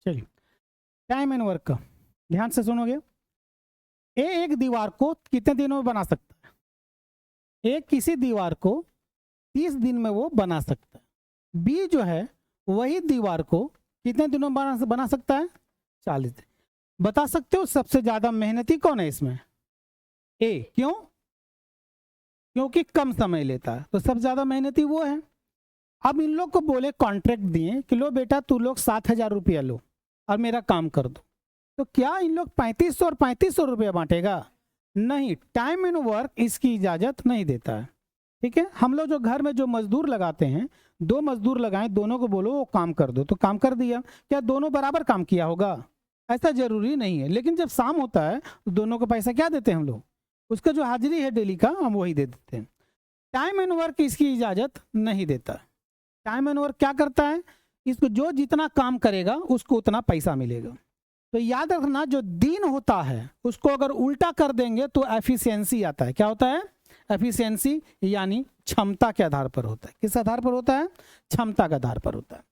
चलिए, time and work का ध्यान से सुनोगे। ए एक दीवार को कितने दिनों में बना सकता है? ए किसी दीवार को 30 दिन में वो बना सकता है। बी जो है वही दीवार को कितने दिनों में बना सकता है? 40 दिन। बता सकते हो सबसे ज्यादा मेहनती कौन है इसमें? ए। क्यों? क्योंकि कम समय लेता है, तो सबसे ज्यादा मेहनती वो है। अब इन लोग को बोले कॉन्ट्रैक्ट दिए कि लो बेटा तू लोग 7,000 रुपया लो और मेरा काम कर दो, तो क्या इन लोग 3500 और 3500 रुपया बांटेगा? नहीं, टाइम एंड वर्क इसकी इजाजत नहीं देता है। ठीक है, हम लोग जो घर में जो मजदूर लगाते हैं, 2 मजदूर लगाएं, दोनों को बोलो वो काम कर दो, तो काम कर दिया। क्या दोनों बराबर काम किया होगा? ऐसा जरूरी नहीं है, लेकिन जब शाम होता है तो दोनों को पैसा क्या देते हैं हम लोग? उसका जो हाजिरी है डेली का, हम वही दे देते हैं। टाइम एंड वर्क इसकी इजाजत नहीं देता। टाइम एंड वर्क क्या करता है? इसको जो जितना काम करेगा उसको उतना पैसा मिलेगा। तो याद रखना, जो दिन होता है उसको अगर उल्टा कर देंगे तो एफिशिएंसी आता है। क्या होता है? एफिशिएंसी, यानी क्षमता के आधार पर होता है। किस आधार पर होता है? क्षमता के आधार पर होता है।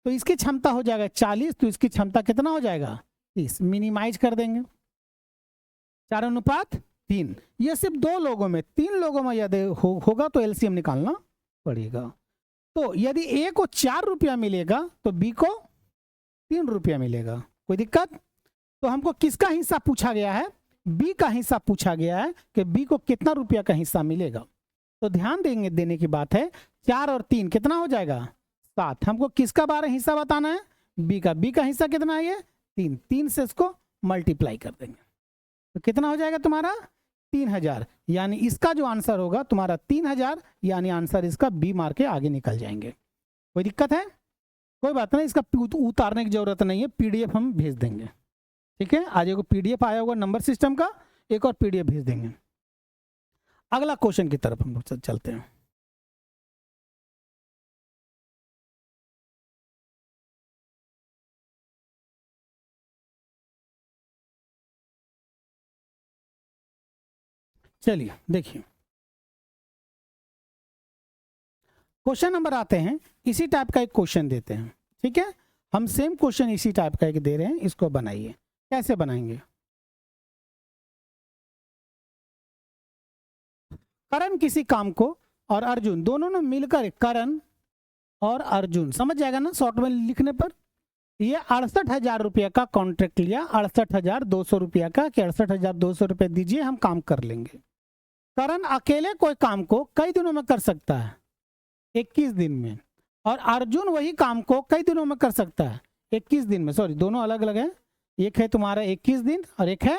तो इसकी क्षमता हो जाएगा 40, तो इसकी क्षमता कितना हो जाएगा? 30। मिनिमाइज कर देंगे, 4:3। ये सिर्फ 2 लोगों में, 3 लोगों में यदि होगा तो एलसीएम निकालना पड़ेगा। तो यदि ए को 4 रुपया मिलेगा तो बी को 3 रुपया मिलेगा। कोई दिक्कत? तो हमको किसका हिस्सा पूछा गया है? बी का हिस्सा पूछा गया है कि बी को कितना रुपया का हिस्सा मिलेगा। तो ध्यान देने की बात है, 4 और 3 कितना हो जाएगा? 7। हमको किसका बारे हिस्सा बताना है? बी का। बी का हिस्सा कितना है? ये 3। 3 से इसको मल्टीप्लाई कर देंगे तो कितना हो जाएगा तुम्हारा? 3000। यानी इसका जो आंसर होगा तुम्हारा 3000, यानी आंसर इसका बी मार के आगे निकल जाएंगे। कोई दिक्कत है? कोई बात नहीं, इसका उतारने की जरूरत नहीं है, पीडीएफ हम भेज देंगे। ठीक है, आज एक पीडीएफ आया होगा नंबर सिस्टम का, एक और पीडीएफ भेज देंगे। अगला क्वेश्चन की तरफ हम चलते हैं। चलिए देखिए, क्वेश्चन नंबर आते हैं। इसी टाइप का एक क्वेश्चन देते हैं। ठीक है, हम सेम क्वेश्चन इसी टाइप का एक दे रहे हैं, इसको बनाइए। कैसे बनाएंगे? करण किसी काम को और अर्जुन दोनों ने मिलकर, करण और अर्जुन, समझ जाएगा ना शॉर्ट में लिखने पर, ये 68,000 रुपया का कॉन्ट्रैक्ट लिया। 68,200 रुपया का, कि 68,200 रुपये दीजिए हम काम कर लेंगे। करण अकेले कोई काम को कई दिनों में कर सकता है? 21 दिन में। और अर्जुन वही काम को कई दिनों में कर सकता है? 21 दिन में। सॉरी, दोनों अलग अलग है। एक है तुम्हारा 21 दिन और एक है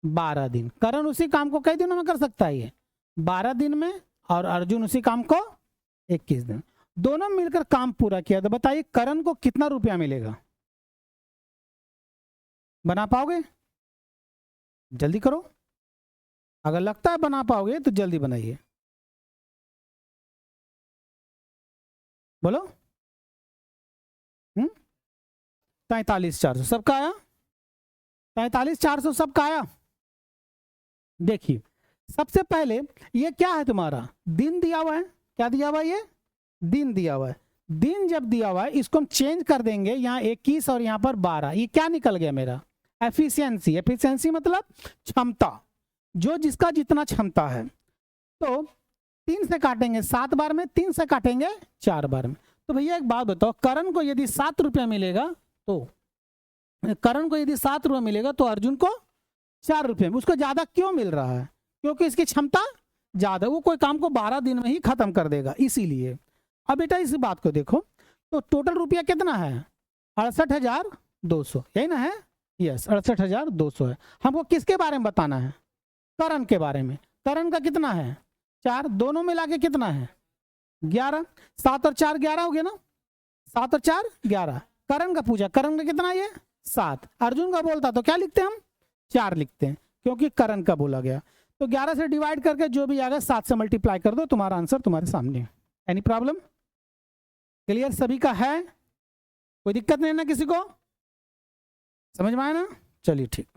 12 दिन। करण उसी काम को कई दिनों में कर सकता है? ये 12 दिन में, और अर्जुन उसी काम को 21 दिन। दोनों मिलकर काम पूरा किया, तो बताइए करण को कितना रुपया मिलेगा? बना पाओगे? जल्दी करो, अगर लगता है बना पाओगे तो जल्दी बनाइए। बोलो। 43,400 सबका आया? 43,400 सबका आया? देखिए, सबसे पहले ये क्या है तुम्हारा? दिन दिया हुआ है। क्या दिया हुआ है? ये दिन दिया हुआ है। दिन जब दिया हुआ है, इसको हम चेंज कर देंगे, यहाँ 21 और यहाँ पर 12। ये क्या निकल गया मेरा? एफिशिएंसी। एफिशिएंसी मतलब क्षमता, जो जिसका जितना क्षमता है। तो 3 से काटेंगे 7 बार में, 3 से काटेंगे 4 बार में। तो भैया एक बात बताओ, करण को यदि 7 रुपया मिलेगा तो, करण को यदि 7 रुपया मिलेगा तो अर्जुन को 4 रुपये में, उसको ज्यादा क्यों मिल रहा है? क्योंकि इसकी क्षमता ज्यादा, वो कोई काम को 12 दिन में ही खत्म कर देगा, इसीलिए। अब बेटा इस बात को देखो, तो टोटल रुपया कितना है? 68,200, यही ना है? यस, 68,200 है। हमको किसके बारे में बताना है? करण के बारे में। करण का कितना है? 4। दोनों मिला के कितना है? 11। 7 और 4 11 हो गया ना? 7 और 4 11। करण का पूछा, करण का कितना? ये 7। अर्जुन का बोलता तो क्या लिखते हैं हम? 4 लिखते हैं, क्योंकि करण का बोला गया। तो 11 से डिवाइड करके जो भी आएगा 7 से मल्टीप्लाई कर दो, तुम्हारा आंसर तुम्हारे सामने। Any problem? क्लियर सभी का है? कोई दिक्कत नहीं ना किसी को? समझ में आया ना? चलिए ठीक,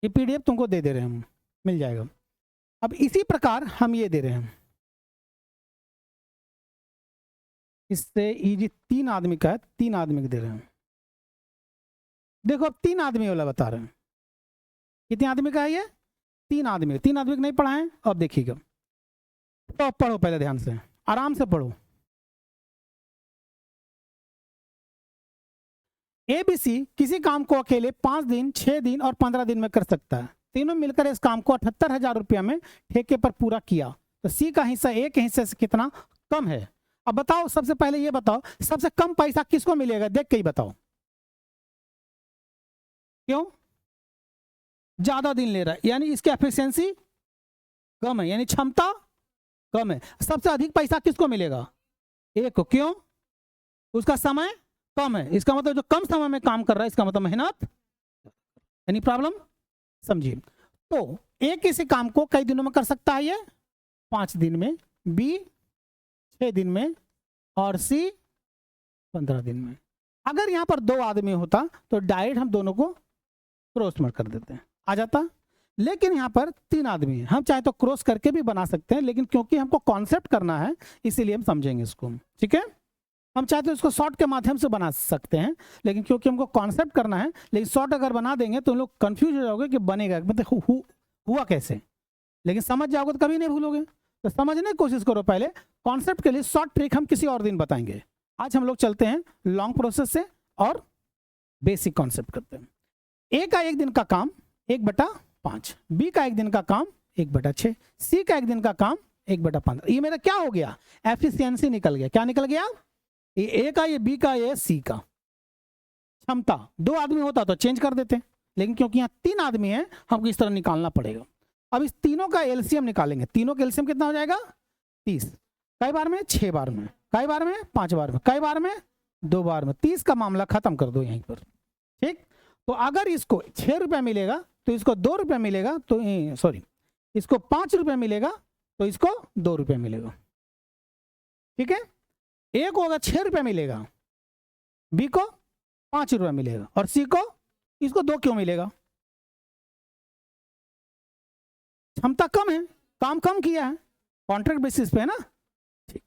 ये पीडीएफ तुमको दे रहे हैं हम, मिल जाएगा। अब इसी प्रकार हम ये दे रहे हैं, इससे इजी 3 आदमी का है, 3 आदमी को दे रहे हैं। देखो अब 3 आदमी वाला बता रहे हैं। कितने आदमी का है ये? 3 आदमी। 3 आदमी को नहीं पढ़ा है, अब देखिएगा। तो अब पढ़ो, पहले ध्यान से, आराम से पढ़ो। ABC किसी काम को अकेले 5 दिन, 6 दिन और 15 दिन में कर सकता है। तीनों मिलकर इस काम को 78,000 रुपया में ठेके पर पूरा किया, तो C का हिस्सा A के हिस्से से कितना कम है? अब बताओ, सबसे पहले ये बताओ, सबसे कम पैसा किसको मिलेगा? देख के ही बताओ। क्यों? ज्यादा दिन ले रहा है, यानी इसकी एफिशिएंसी कम है, यानी क्षमता कम है। सबसे अधिक पैसा किसको मिलेगा? A को। क्यों? उसका समय कम है, इसका मतलब जो कम समय में काम कर रहा है, इसका मतलब मेहनत। Any problem? समझिए। तो A किसी काम को कई दिनों में कर सकता है? ये 5 दिन में, B 6 दिन में और C 15 दिन में। अगर यहाँ पर 2 आदमी होता तो डायरेक्ट हम दोनों को क्रॉस मत कर देते हैं, आ जाता। लेकिन यहाँ पर 3 आदमी हैं, हम चाहे तो क्रॉस करके भी बना सकते हैं, लेकिन क्योंकि हमको कॉन्सेप्ट करना है इसीलिए हम समझेंगे इसको। ठीक है, हम चाहते तो इसको शॉर्ट के माध्यम से बना सकते हैं, लेकिन क्योंकि हमको कॉन्सेप्ट करना है, लेकिन शॉर्ट अगर बना देंगे तो लोग कंफ्यूज हो जाओगे कि बनेगा मतलब हुआ कैसे, लेकिन समझ जाओगे तो कभी नहीं भूलोगे। तो समझने की कोशिश करो पहले। कॉन्सेप्ट के लिए शॉर्ट ट्रिक हम किसी और दिन बताएंगे। आज हम लोग चलते हैं लॉन्ग प्रोसेस से और बेसिक कॉन्सेप्ट करते हैं। ए का 1 दिन का काम 1/5, बी का 1 दिन का काम 1/6, सी का 1 दिन का काम 1/15। ये मेरा क्या हो गया? एफिशिएंसी निकल गया। क्या निकल गया? ये ए का, ये बी का, ये सी का। क्षमता 2 आदमी होता तो चेंज कर देते, लेकिन क्योंकि यहाँ 3 आदमी हैं, हमको इस तरह निकालना पड़ेगा। अब इस तीनों का एलसीएम निकालेंगे। तीनों का एलसीएम कितना हो जाएगा? 30। कई बार में? 6 बार में। कई बार में? 5 बार में। कई बार में? 2 बार में। 30 का मामला खत्म कर दो यहीं पर। ठीक, तो अगर इसको 6 रुपया मिलेगा तो इसको 2 रुपया मिलेगा, तो सॉरी, इसको 5 रुपया मिलेगा तो इसको 2 रुपया मिलेगा। ठीक है, ए को अगर 6 रुपया मिलेगा, बी को 5 रुपया मिलेगा और सी को, इसको 2 क्यों मिलेगा? क्षमता कम है, काम कम किया है, कॉन्ट्रैक्ट बेसिस पे है ना। ठीक,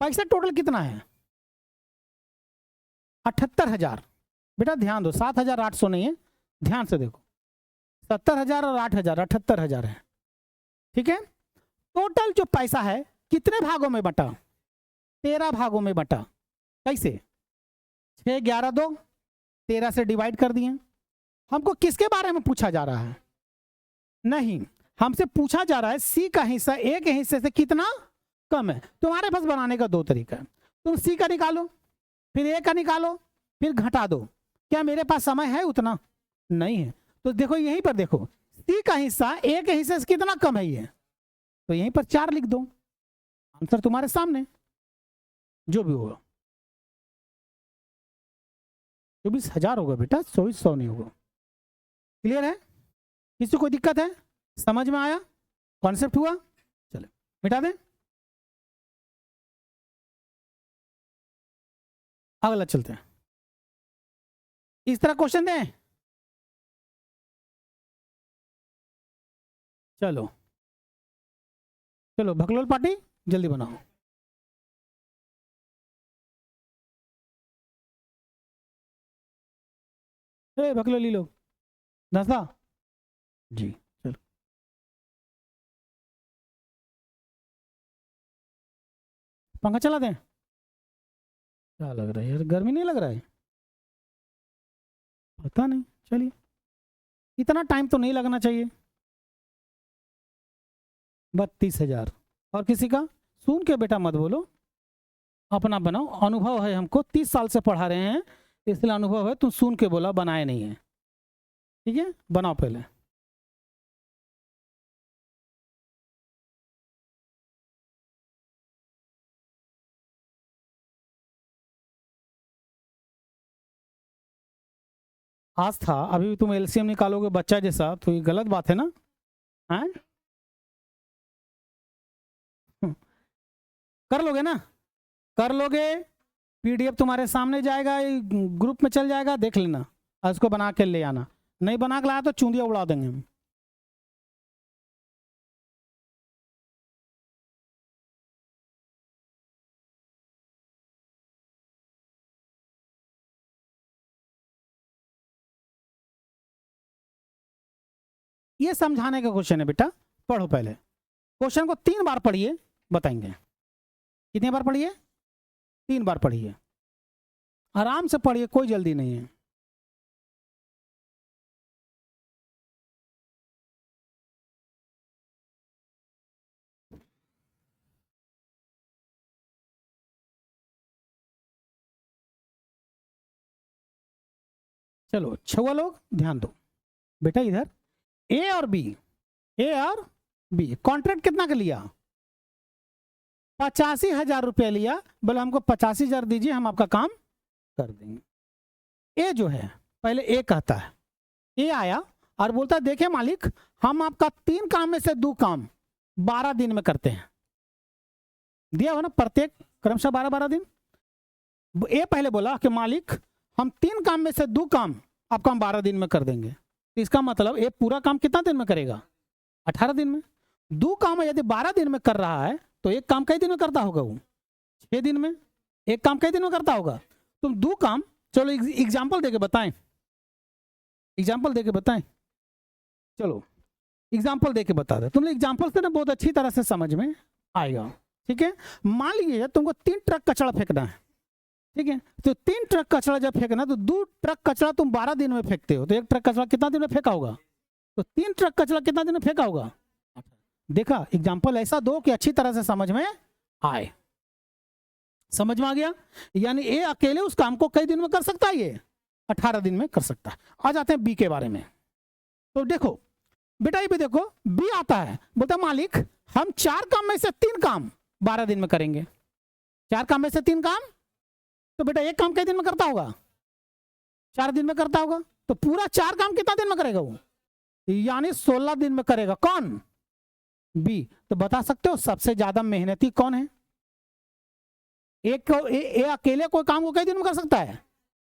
पैसा टोटल कितना है? 78,000। बेटा ध्यान दो, 7,800 नहीं है, ध्यान से देखो। 70,000 और 8,000, 78,000 है। ठीक है, टोटल जो पैसा है कितने भागों में बटा? 13 भागों में बटा। कैसे? 6, 11, 2, 13 से डिवाइड कर दिए। हमको किसके बारे में पूछा जा रहा है? नहीं, हमसे पूछा जा रहा है सी का हिस्सा ए के हिस्से से कितना कम है। तुम्हारे पास बनाने का 2 तरीका है। तुम सी का निकालो, फिर ए का निकालो, फिर घटा दो। क्या मेरे पास समय है उतना? नहीं है। तो देखो यहीं पर देखो, सी का हिस्सा ए के हिस्से से कितना कम है ये, तो यहीं पर 4 लिख दो। आंसर तुम्हारे सामने, जो भी होगा 24,000 होगा बेटा, 2400 नहीं होगा। क्लियर है? किसी कोई दिक्कत है? समझ में आया? कॉन्सेप्ट हुआ? चलो मिटा दें, अगला चलते हैं। इस तरह क्वेश्चन दें। चलो चलो भकलोल पार्टी जल्दी बनाओ। भकलोली लोग, दसा जी, चलो पंखा चला दें। क्या लग रहा है यार, गर्मी नहीं लग रहा है? पता नहीं, चलिए, इतना टाइम तो नहीं लगना चाहिए। 32,000। और किसी का? सुन के बेटा मत बोलो, अपना बनाओ। अनुभव है हमको, 30 साल से पढ़ा रहे हैं, इसलिए अनुभव है। तुम सुन के बोला, बनाए नहीं है। ठीक है, बनाओ पहले। आज था, अभी तुम एलसीएम निकालोगे बच्चा जैसा, तो ये गलत बात है ना? हैं? कर लोगे ना? कर लोगे। पीडीएफ तुम्हारे सामने जाएगा, ग्रुप में चल जाएगा, देख लेना, उसको बना के ले आना। नहीं बना के लाया तो चूंदिया उड़ा देंगे हम। ये समझाने का क्वेश्चन है बेटा, पढ़ो पहले क्वेश्चन को 3 बार पढ़िए, बताएंगे। कितनी बार पढ़िए? 3 बार पढ़िए, आराम से पढ़िए, कोई जल्दी नहीं है। चलो छुआ लोग ध्यान दो बेटा, इधर ए और बी, ए और बी कॉन्ट्रैक्ट कितना का लिया? 85,000 रुपया लिया। बोले हमको 85,000 दीजिए, हम आपका काम कर देंगे। ए जो है पहले ए कहता है, ए आया और बोलता है देखिए मालिक, हम आपका 3 काम में से 2 काम 12 दिन में करते हैं। दिया हो ना, प्रत्येक क्रमशः 12-12 दिन। ए पहले बोला कि मालिक हम 3 काम में से 2 काम आपका हम 12 दिन में कर देंगे। तो इसका मतलब ए पूरा काम कितना दिन में करेगा? 18 दिन में। 2 काम यदि 12 दिन में कर रहा है तो एक काम कई दिन में करता होगा? वो 6 दिन में। एक काम कई दिन में करता होगा? तुम 2 काम, चलो एग्जाम्पल देके बताएं, एग्जाम्पल देके बताएं। चलो एग्जाम्पल देके बता दे, तुम एग्जाम्पल से ना बहुत अच्छी तरह से समझ में आएगा। ठीक है, मान लीजिए तुमको 3 ट्रक कचरा फेंकना है। ठीक है, तो 3 ट्रक कचरा जब फेंकना, तो 2 ट्रक कचरा तुम 12 दिन में फेंकते हो, तो 1 ट्रक कचरा कितना दिन में फेंका होगा? तो 3 ट्रक कचरा कितना दिन में फेंका होगा? देखा, एग्जाम्पल ऐसा दो कि अच्छी तरह से समझ में आए। समझ में आ गया? यानी ए अकेले उस काम को कई दिन में कर सकता है, ये 18 दिन में कर सकता है। आ जाते हैं बी के बारे में। तो देखो बेटा, ये भी देखो, बी आता है, बोलता मालिक हम 4 काम में से 3 काम 12 दिन में करेंगे। 4 काम में से 3 काम, तो बेटा एक काम कई दिन में करता होगा? 4 दिन में करता होगा। तो पूरा 4 काम कितना दिन में करेगा वो? यानी 16 दिन में करेगा। कौन? बी। तो बता सकते हो सबसे ज्यादा मेहनती कौन है? ए अकेले कोई काम को कई दिन में कर सकता है?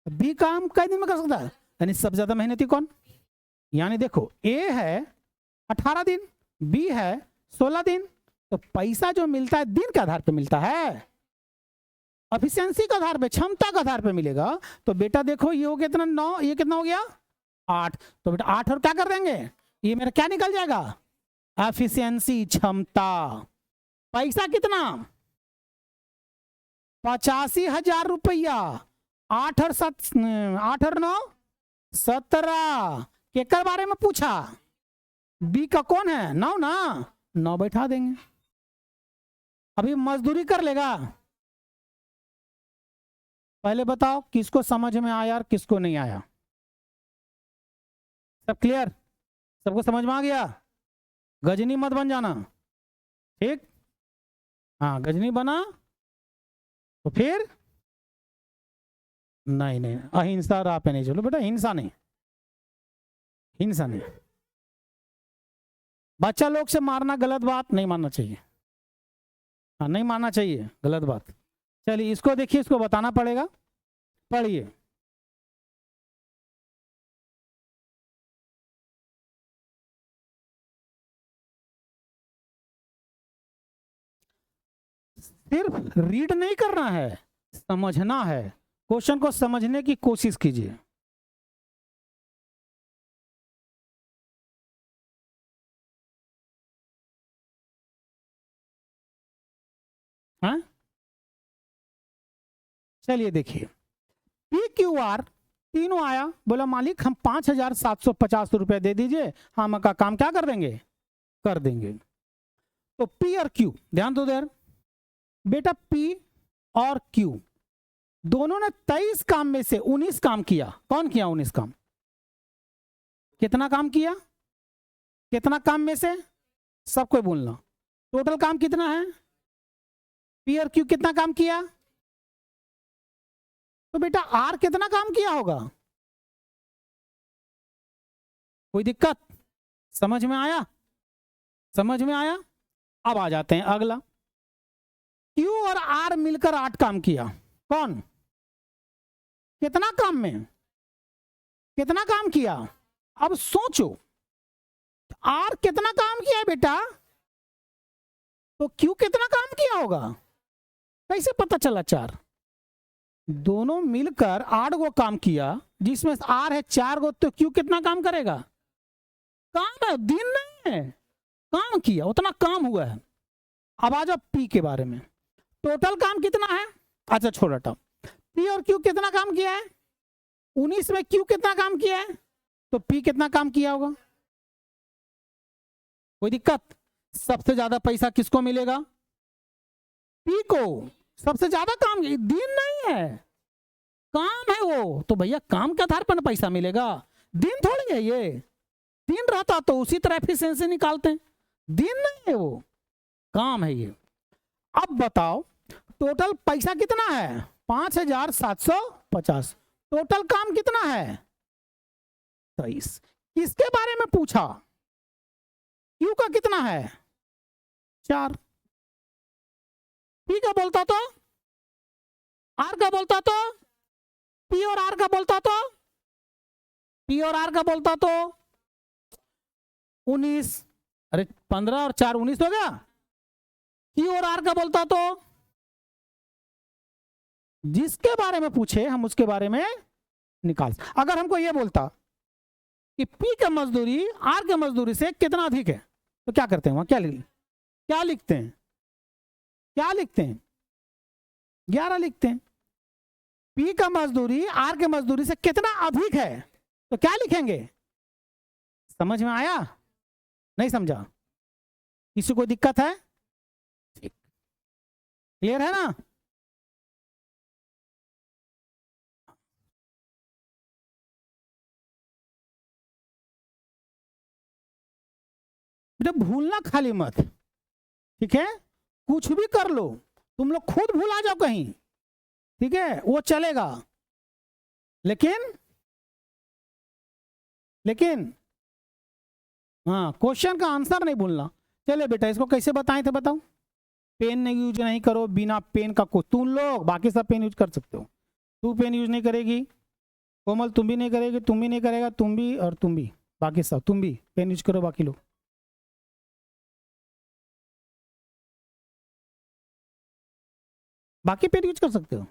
बी काम कई दिन में कर सकता है, यानी सबसे ज्यादा मेहनती कौन? यानी देखो, ए है 18 दिन, बी है 16 दिन। तो पैसा जो मिलता है दिन के आधार पे मिलता है, एफिशिएंसी के आधार पे, क्षमता के आधार पे मिलेगा। तो बेटा देखो, ये हो गया कितना? 9, ये कितना हो गया? 8। तो बेटा 8 और क्या कर देंगे? ये मेरा क्या निकल जाएगा? एफिशिएंसी, क्षमता। पैसा कितना? 85,000 रुपया। 8 और 9 17। केकर बारे में पूछा? बी का कौन है? 9 ना, 9 बैठा देंगे। अभी मजदूरी कर लेगा। पहले बताओ किसको समझ में आया और किसको नहीं आया? सब क्लियर? सबको समझ में आ गया? गजनी मत बन जाना, ठीक? हाँ, गजनी बना तो फिर नहीं नहीं, अहिंसा राह पे नहीं चलो बेटा। हिंसा नहीं, हिंसा नहीं। बच्चा लोग से मारना गलत बात, नहीं मानना चाहिए। हाँ, नहीं मानना चाहिए, गलत बात। चलिए इसको देखिए, इसको बताना पड़ेगा, पढ़िए। सिर्फ रीड नहीं करना है, समझना है। क्वेश्चन को समझने की कोशिश कीजिए। हाँ, चलिए देखिए, पी क्यू आर तीनों आया। बोला मालिक हम 5,750 रुपए दे दीजिए, हम आपका काम क्या कर देंगे? कर देंगे। तो पी और क्यू, ध्यान दो देर बेटा, पी और क्यू दोनों ने 23 काम में से 19 काम किया। कौन किया 19 काम? कितना काम किया? कितना काम में से? सबको बोलना। टोटल काम कितना है? पी और क्यू कितना काम किया? तो बेटा आर कितना काम किया होगा? कोई दिक्कत? समझ में आया? समझ में आया? अब आ जाते हैं अगला। क्यू और आर मिलकर 8 काम किया। कौन? कितना काम में? कितना काम किया? अब सोचो, आर कितना काम किया है बेटा, तो क्यू कितना काम किया होगा? कैसे पता चला? 4। दोनों मिलकर 8 गो काम किया, जिसमें आर है 4 गो, तो क्यू कितना काम करेगा? काम है, दिन नहीं है, काम किया, उतना काम हुआ है। अब आ जाओ पी के बारे में, टोटल काम कितना है? अच्छा छोड़ हटाओ, पी और क्यू कितना काम किया है? 19 में क्यू कितना काम किया है, तो पी कितना काम किया होगा? कोई दिक्कत? सबसे ज्यादा पैसा किसको मिलेगा? पी को। सबसे ज्यादा काम, दिन नहीं है, काम है वो, तो भैया काम के आधार पर पैसा मिलेगा, दिन थोड़ी है ये। दिन रहता तो उसी तरह एफिशिएंसी निकालते हैं, दिन नहीं है वो, काम है ये। अब बताओ टोटल पैसा कितना है? 5750। टोटल काम कितना है? 23। किसके बारे में पूछा? क्यू का कितना है? 4। पी का बोलता तो, आर का बोलता तो, पी और आर का बोलता तो, पी और आर का बोलता तो 19। अरे 15 और 4 19 हो गया। क्यू और आर का बोलता तो, जिसके बारे में पूछे हम उसके बारे में निकाल। अगर हमको यह बोलता कि पी का मजदूरी आर के मजदूरी से कितना अधिक है, तो क्या करते हैं वहां? क्या लिखते हैं? क्या लिखते हैं? 11 लिखते हैं। पी का मजदूरी आर के मजदूरी से कितना अधिक है, तो क्या लिखेंगे? समझ में आया? नहीं समझा? किसी को दिक्कत है? ठीक, क्लियर है ना? बेटा भूलना खाली मत, ठीक है? कुछ भी कर लो, तुम लोग खुद भूला जाओ कहीं, ठीक है, वो चलेगा, लेकिन हाँ क्वेश्चन का आंसर नहीं भूलना। चले बेटा इसको कैसे बताए थे बताओ? पेन नहीं यूज नहीं करो, बिना पेन का को तुम लोग, बाकी सब पेन यूज कर सकते हो। तू पेन यूज नहीं करेगी, कोमल तुम भी नहीं करेगी, तुम भी नहीं करेगा, तुम भी और तुम भी, बाकी सब तुम भी पेन यूज करो, बाकी लोग। बाकी पेन यूज कर सकते हो।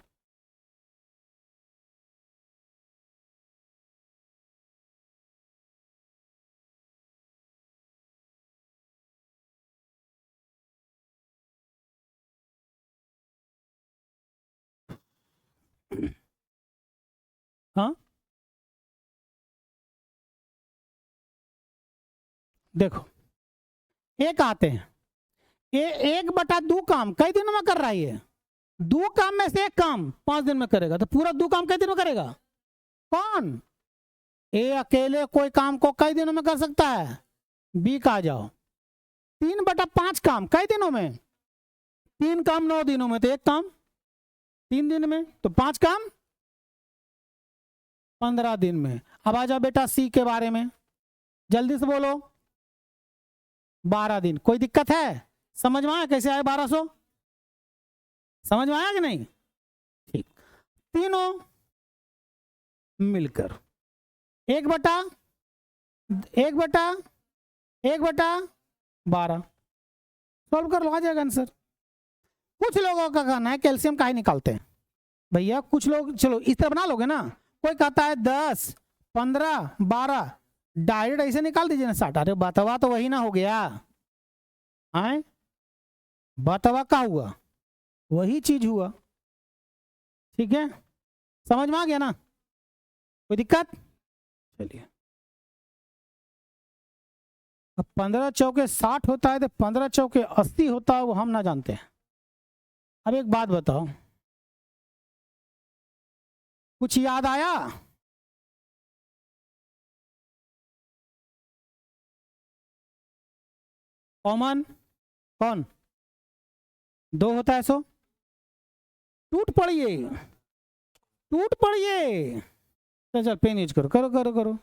हाँ देखो, एक आते हैं, ये 1/2 काम कई दिनों में कर रहा है ये। 2 काम में से 1 काम 5 दिन में करेगा, तो पूरा 2 काम कई दिनों में करेगा? कौन? ए अकेले कोई काम को कई दिनों में कर सकता है? बी का आ जाओ। 3/5 काम कई दिनों में? 3 काम 9 दिनों में, तो 1 काम 3 दिन में, तो 5 काम 15 दिन में। अब आ जाओ बेटा सी के बारे में, जल्दी से बोलो। 12 दिन। कोई दिक्कत है? समझ में आया कैसे आए 1200? समझ में आया कि नहीं? ठीक, तीनों मिलकर 1/12 सॉल्व कर लो, आ जाएगा आंसर। कुछ लोगों का कहना है कैल्शियम काहे निकालते हैं भैया, कुछ लोग चलो इस तरह बना लोगे ना, कोई कहता है 10 15 12 डायरेक्ट ऐसे निकाल दीजिए ना 60। अरे बतवा तो वही ना हो गया, आए बतवा का हुआ, वही चीज हुआ, ठीक है? समझ में आ गया ना? कोई दिक्कत? चलिए, अब 15 चौके 60 होता है तो 15 चौके 80 होता है, वो हम ना जानते हैं। अब एक बात बताओ, कुछ याद आया? कॉमन कौन 2 होता है? सो टूट पड़िए। चल पेन यूज करो, करो।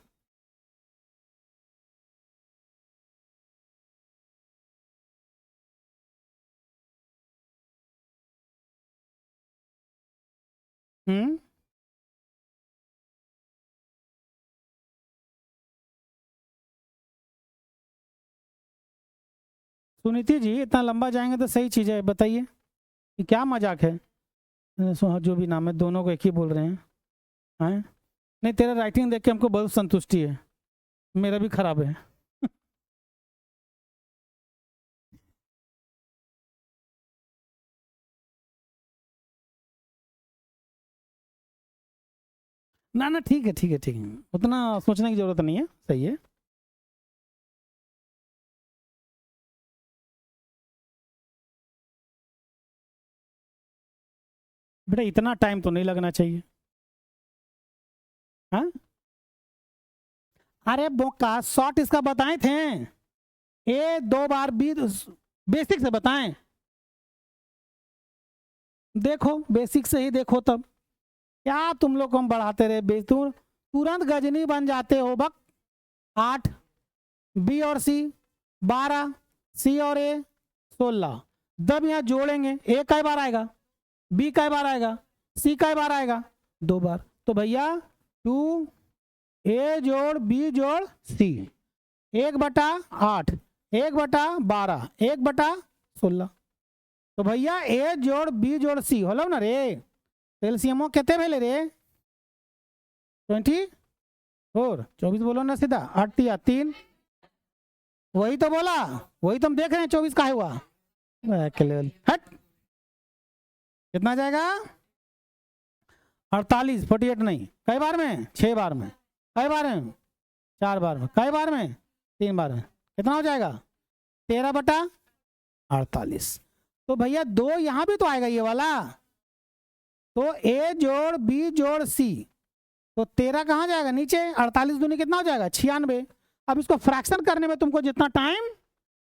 सुनीति जी इतना लंबा जाएंगे तो सही चीज है, बताइए कि क्या मजाक है? जो भी नाम है दोनों को एक ही बोल रहे हैं। नहीं तेरा राइटिंग देख के हमको बहुत संतुष्टि है, मेरा भी खराब है। ना ना ठीक है ठीक है ठीक है, उतना सोचने की जरूरत नहीं है, सही है। बेटा इतना टाइम तो नहीं लगना चाहिए। हाँ अरे बोका शॉर्ट इसका बताए थे, ए 2 बार बी, बेसिक से बताएं। देखो बेसिक से ही देखो तब, क्या तुम लोग को हम बढ़ाते रहे, तुरंत गजनी बन जाते हो बक। 8, बी और सी 12, सी और ए 16। जब यहाँ जोड़ेंगे ए कई बार आएगा, बी कई बार आएगा, सी कई बार आएगा, 2 बार। तो भैया 2 ए जोड़ बी जोड़ सी, 1/8, 1/12, 1/16। तो भैया ए जोड़ बी जोड़ सी होलो ना रे, एलसीएमओ केते भेले रे 24, 24 बोलो ना सीधा, 8 या 3, वही तो बोला, वही तो हम देख रहे हैं 24 का हुआ। हट कितना जाएगा 48, 48 नहीं, कई बार में 6 बार में, कई बार में 4 बार में, कई बार में 3 बार में, कितना हो जाएगा 13/48। तो भैया 2 यहां भी तो आएगा ये वाला, तो ए जोड़ बी जोड़ सी, तो 13 कहां जाएगा नीचे, 48 दूनी कितना हो जाएगा 96। अब इसको फ्रैक्शन करने में तुमको जितना टाइम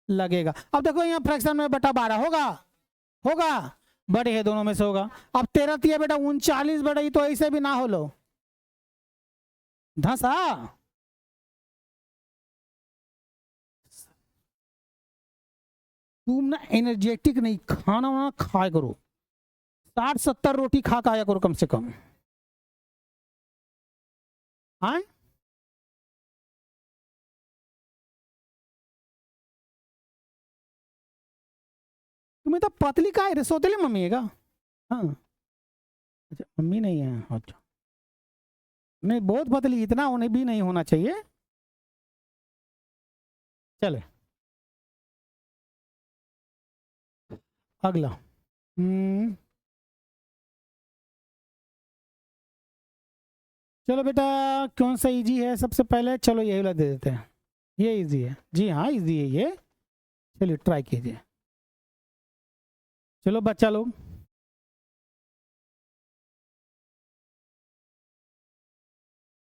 लगेगा, अब देखो यहाँ फ्रैक्शन में बटा 12 होगा, होगा बड़े है दोनों में से होगा। अब 13 तिया बेटा 39 बड़ा, तो ऐसे भी ना हो लो धसा। तुम ना एनर्जेटिक नहीं खाना वाना खाया करो, 60-70 रोटी खा आया करो कम से कम। हाँ तुम्हें तो पतली का है, सोतेली मम्मी है का? हाँ अच्छा मम्मी नहीं है, अच्छा नहीं बहुत पतली, इतना होने भी नहीं होना चाहिए। चले अगला। चलो बेटा कौन सा इजी है सबसे पहले, चलो यही वाला दे देते हैं, ये इजी है जी, हाँ इजी है ये, चलिए ट्राई कीजिए। चलो बच्चा लोग